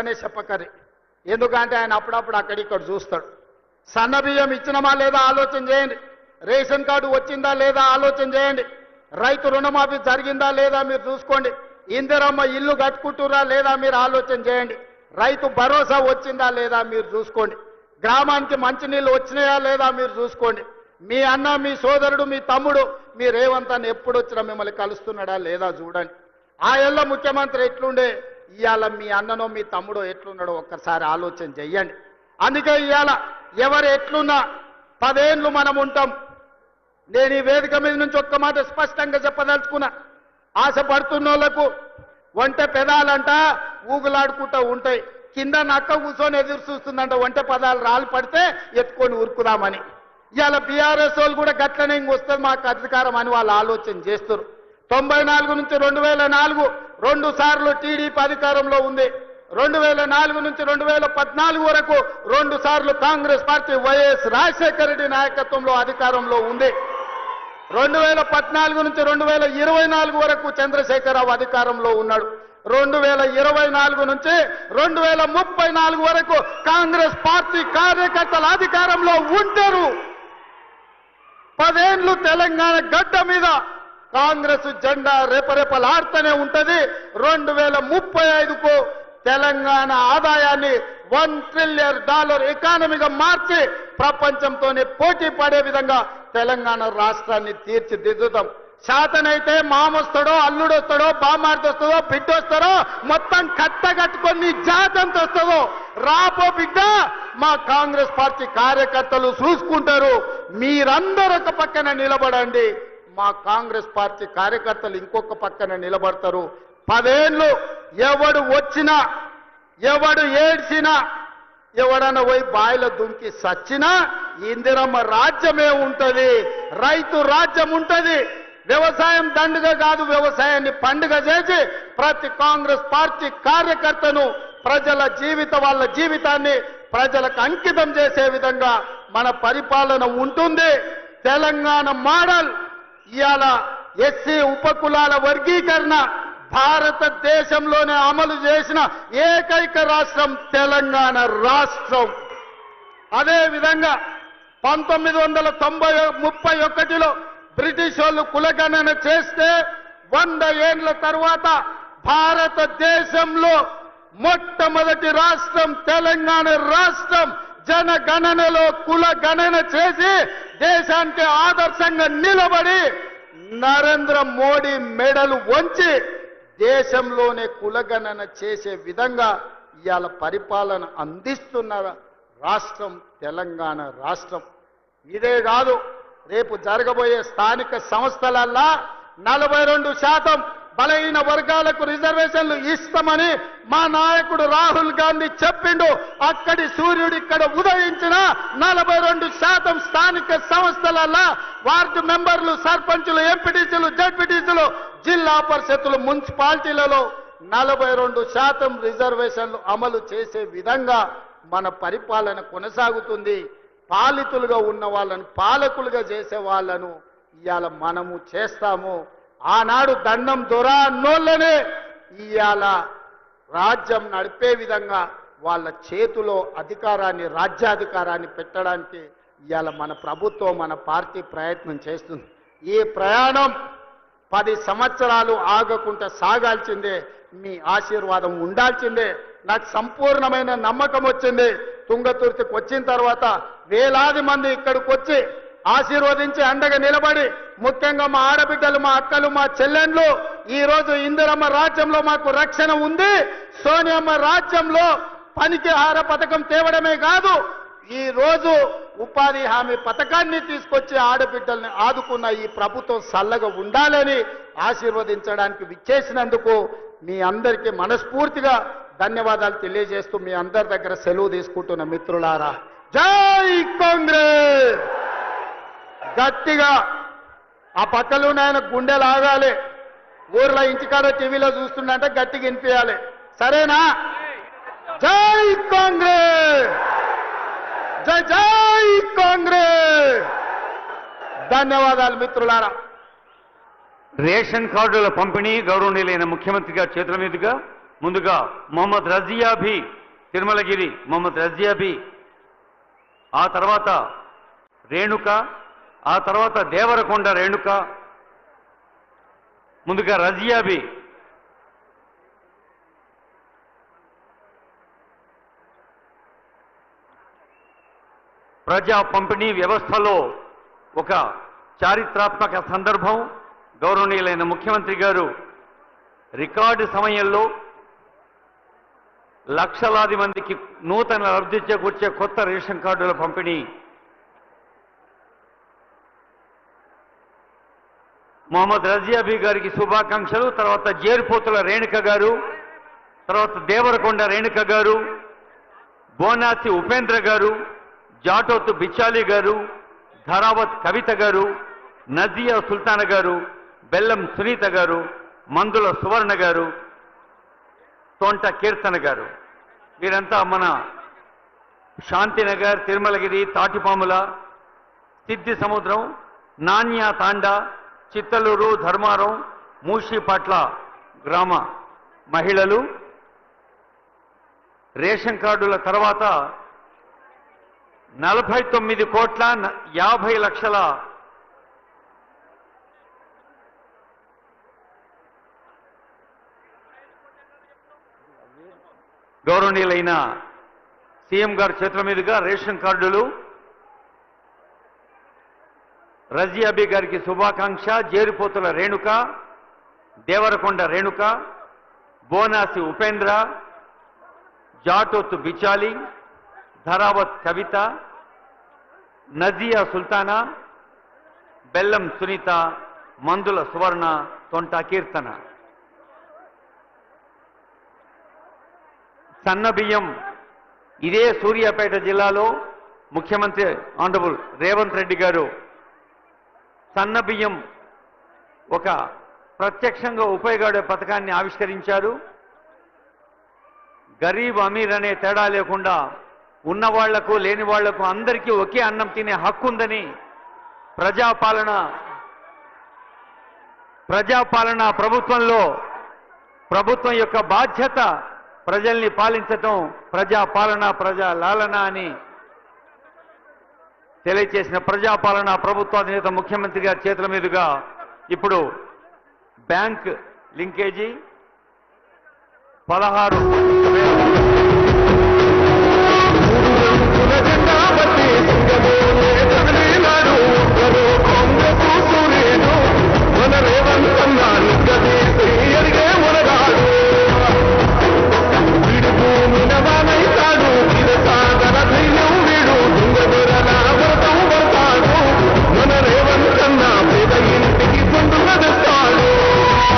అనే చెప్పకరి, ఎందుకంటే ఆయన అప్పుడప్పుడు అక్కడిక్కడ చూస్తాడు. సన్న బియ్యం ఇచ్చినమా లేదా ఆలోచన చేయండి. రేషన్ కార్డు వచ్చిందా లేదా ఆలోచన చేయండి. రైతు రుణమాఫీ జరిగిందా లేదా మీరు చూసుకోండి. ఇందిరమ్మ ఇల్లు కట్టుకుంటురా లేదా మీరు ఆలోచన చేయండి. రైతు భరోసా వచ్చిందా లేదా మీరు చూసుకోండి. గ్రామానికి మంచినీళ్ళు వచ్చినాయా లేదా మీరు చూసుకోండి. మీ అన్న, మీ సోదరుడు, మీ తమ్ముడు, మీ రేవంత్ అన్న ఎప్పుడు వచ్చినా మిమ్మల్ని కలుస్తున్నాడా లేదా చూడండి. ఆ ఏళ్ళ ముఖ్యమంత్రి ఎట్లుండే, ఇవాళ మీ అన్ననో మీ తమ్ముడో ఎట్లున్నాడో ఒక్కసారి ఆలోచన చెయ్యండి. అందుకే ఇవాళ ఎవరు ఎట్లున్నా 10 ఏళ్ళు మనం ఉంటాం. నేను ఈ వేదిక మీద నుంచి ఒక్క మాట స్పష్టంగా చెప్పదలుచుకున్నా. ఆశపడుతున్నోళ్లకు ఒంటె పెదాలంట ఊగులాడుకుంటూ ఉంటాయి, కింద నక్క కూర్చొని ఎదురు చూస్తుందంట ఒంటె పదాలు రాళ్ళు పడితే ఎత్తుకొని ఉరుకుదామని. ఇవాళ బీఆర్ఎస్ వాళ్ళు కూడా గట్లనే ఇంకొస్తుంది మాకు అధికారం అని వాళ్ళు ఆలోచన చేస్తారు. 94 నుంచి 2004 2 సార్లు టీడీపీ అధికారంలో ఉంది. 2004 నుంచి 2014 వరకు 2 సార్లు కాంగ్రెస్ పార్టీ వైఎస్ రాజశేఖర రెడ్డి నాయకత్వంలో అధికారంలో ఉంది. 2014 నుంచి 2024 వరకు చంద్రశేఖరరావు అధికారంలో ఉన్నాడు. 2024 నుంచి 2034 వరకు కాంగ్రెస్ పార్టీ కార్యకర్తల అధికారంలో ఉంటారు. 10 ఏళ్ళు తెలంగాణ గడ్డ మీద కాంగ్రెస్ జెండా రెపరెపలాడుతూనే ఉంటది. 2035కు తెలంగాణ ఆదాయాన్ని $1 ట్రిలియన్ ఎకానమీగా మార్చి ప్రపంచంతోనే పోటీ పడే విధంగా తెలంగాణ రాష్ట్రాన్ని తీర్చిదిద్దుతాం. శాతనైతే మామొస్తాడో, అల్లుడొస్తాడో, బామార్దొస్తాడో, బిడ్డొస్తాడో, మొత్తం కట్టగట్టుకొని జాతంత వస్తుందో రాపో బిడ్డ మా కాంగ్రెస్ పార్టీ కార్యకర్తలు చూసుకుంటారు. మీరందరూ ఒక పక్కన నిలబడండి, మా కాంగ్రెస్ పార్టీ కార్యకర్తలు ఇంకొక పక్కన నిలబడతారు. 10 ఏళ్ళు ఎవడు వచ్చినా, ఎవడు ఏడ్చినా, ఎవడన్నా పోయి బాయిలో దుంకి సచ్చినా ఇందిరమ్మ రాజ్యమే ఉంటది, రైతు రాజ్యం ఉంటది. వ్యవసాయం దండుగ కాదు, వ్యవసాయాన్ని పండుగ చేసి ప్రతి కాంగ్రెస్ పార్టీ కార్యకర్తను వాళ్ళ జీవితాన్ని ప్రజలకు అంకితం చేసే విధంగా మన పరిపాలన ఉంటుంది. తెలంగాణ మోడల్ ఇవాళ ఎస్సీ ఉపకులాల వర్గీకరణ భారతదేశంలోనే అమలు చేసిన ఏకైక రాష్ట్రం తెలంగాణ రాష్ట్రం. అదేవిధంగా 1931లో బ్రిటిష్ వాళ్ళు కులగణన చేస్తే 100 ఏళ్ల తర్వాత భారతదేశంలో మొట్టమొదటి రాష్ట్రం తెలంగాణ రాష్ట్రం. జనగణనలో కుల గణన చేసి దేశానికి ఆదర్శంగా నిలబడి నరేంద్ర మోడీ మెడలు వంచి దేశంలోనే కులగణన చేసే విధంగా ఇవాళ పరిపాలన అందిస్తున్న రాష్ట్రం తెలంగాణ రాష్ట్రం. ఇదే కాదు, రేపు జరగబోయే స్థానిక సంస్థలల్లా 42% బలహీన వర్గాలకు రిజర్వేషన్లు ఇస్తామని మా నాయకుడు రాహుల్ గాంధీ చెప్పిండు. అక్కడి సూర్యుడు ఇక్కడ ఉదయించిన 42% స్థానిక సంస్థలల్లా వార్డు మెంబర్లు, సర్పంచులు, ఎంపీటీసీలు, జడ్పీటీసీలు, జిల్లా పరిషత్తులు, మున్సిపాలిటీలలో 42% రిజర్వేషన్లు అమలు చేసే విధంగా మన పరిపాలన కొనసాగుతుంది. పాలితులుగా ఉన్న వాళ్ళను పాలకులుగా చేసే వాళ్ళను ఇవాళ మనము చేస్తాము. ఆనాడు దండం దొర అన్నోళ్ళనే ఇవాళ రాజ్యం నడిపే విధంగా వాళ్ళ చేతిలో అధికారాన్ని, రాజ్యాధికారాన్ని పెట్టడానికి ఇవాళ మన ప్రభుత్వం, మన పార్టీ ప్రయత్నం చేస్తుంది. ఈ ప్రయాణం 10 సంవత్సరాలు ఆగకుండా సాగాల్సిందే. మీ ఆశీర్వాదం ఉండాల్సిందే. నాకు సంపూర్ణమైన నమ్మకం వచ్చింది. తుంగతుర్తికి వచ్చిన తర్వాత వేలాది మంది ఇక్కడికి వచ్చి ఆశీర్వదించి అండగా నిలబడి, ముఖ్యంగా మా ఆడబిడ్డలు, మా అక్కలు, మా చెల్లెండ్లు ఈ రోజు ఇందిరమ్మ రాజ్యంలో మాకు రక్షణ ఉంది, సోనియమ్మ రాజ్యంలో పనికి ఆహార పథకం తేవడమే కాదు, ఈ రోజు ఉపాధి హామీ పథకాన్ని తీసుకొచ్చి ఆడబిడ్డల్ని ఆదుకున్న ఈ ప్రభుత్వం చల్లగా ఉండాలని ఆశీర్వదించడానికి విచ్చేసినందుకు మీ అందరికీ మనస్ఫూర్తిగా ధన్యవాదాలు తెలియజేస్తూ మీ అందరి దగ్గర సెలవు తీసుకుంటున్న మిత్రులారా, జై కాంగ్రెస్. గట్టిగా ఆ పక్కలో ఆయన గుండెలు ఆగాలి. ఊర్లో ఇంటికాడ టీవీలో చూస్తుండే గట్టిగా వినిపించాలి. సరేనా? జై కాంగ్రెస్, జై జై కాంగ్రెస్. ధన్యవాదాలు మిత్రులారా. రేషన్ కార్డుల పంపిణీ గౌరవనీయులైన ముఖ్యమంత్రి గారి చేతుల మీదుగా ముందుగా మొహమ్మద్ రజియా బి తిరుమలగిరి మొహమ్మద్ రజియా బి, ఆ తర్వాత రేణుక, ఆ తర్వాత దేవరకొండ రేణుక. ముందుగా రజియా బి. ప్రజా పంపిణీ వ్యవస్థలో ఒక చారిత్రాత్మక సందర్భం. గౌరవనీయులైన ముఖ్యమంత్రి గారు రికార్డు సమయంలో లక్షలాది మందికి నూతన లబ్ధి చేకూర్చే కొత్త రేషన్ కార్డుల పంపిణీ. మొహమ్మద్ రజియాబీ గారికి శుభాకాంక్షలు. తర్వాత జేరుపోతుల రేణుక గారు, తర్వాత దేవరకొండ రేణుక గారు, బోనాసి ఉపేంద్ర గారు, జాటోతు బిచాలి గారు, ధరావత్ కవిత గారు, నజియా సుల్తాన గారు, బెల్లం సునీత గారు, మందుల సువర్ణ గారు, తోంట కీర్తన గారు. వీరంతా మన శాంతినగర్, తిరుమలగిరి, తాటిపాముల, సిద్ధి సముద్రం, నాణ్య తాండా, చిత్తలూరు, ధర్మారం, మూషిపట్ల గ్రామ మహిళలు. రేషన్ కార్డుల తర్వాత 49,50,00,000 గౌరవనీయులైన సీఎం గారి చేతుల మీదుగా రేషన్ కార్డులు. రజియాబీ గారికి శుభాకాంక్ష. జేరుపోతుల రేణుక, దేవరకొండ రేణుక, బోనాసి ఉపేంద్ర, జాటోతు బిచాలి, ధరావత్ కవిత, నజియా సుల్తానా, బెల్లం సునీత, మందుల సువర్ణ, తొంట కీర్తన. సన్న బియ్యం ఇదే సూర్యాపేట జిల్లాలో ముఖ్యమంత్రి ఆనరబుల్ రేవంత్ రెడ్డి గారు సన్న బియ్యం ఒక ప్రత్యక్షంగా ఉపయోగపడే పథకాన్ని ఆవిష్కరించారు. గరీబ్ అమీర్ అనే తేడా లేకుండా ఉన్నవాళ్లకు లేని వాళ్లకు అందరికీ ఒకే అన్నం తినే హక్కు ఉందని ప్రజాపాలన ప్రభుత్వంలో ప్రభుత్వం యొక్క బాధ్యత ప్రజల్ని పాలించటం, ప్రజాపాలన ప్రజా లాలన అని తెలియచేసిన ప్రజాపాలన ప్రభుత్వ అధినేత ముఖ్యమంత్రి గారి చేతుల మీదుగా ఇప్పుడు బ్యాంక్ లింకేజీ 16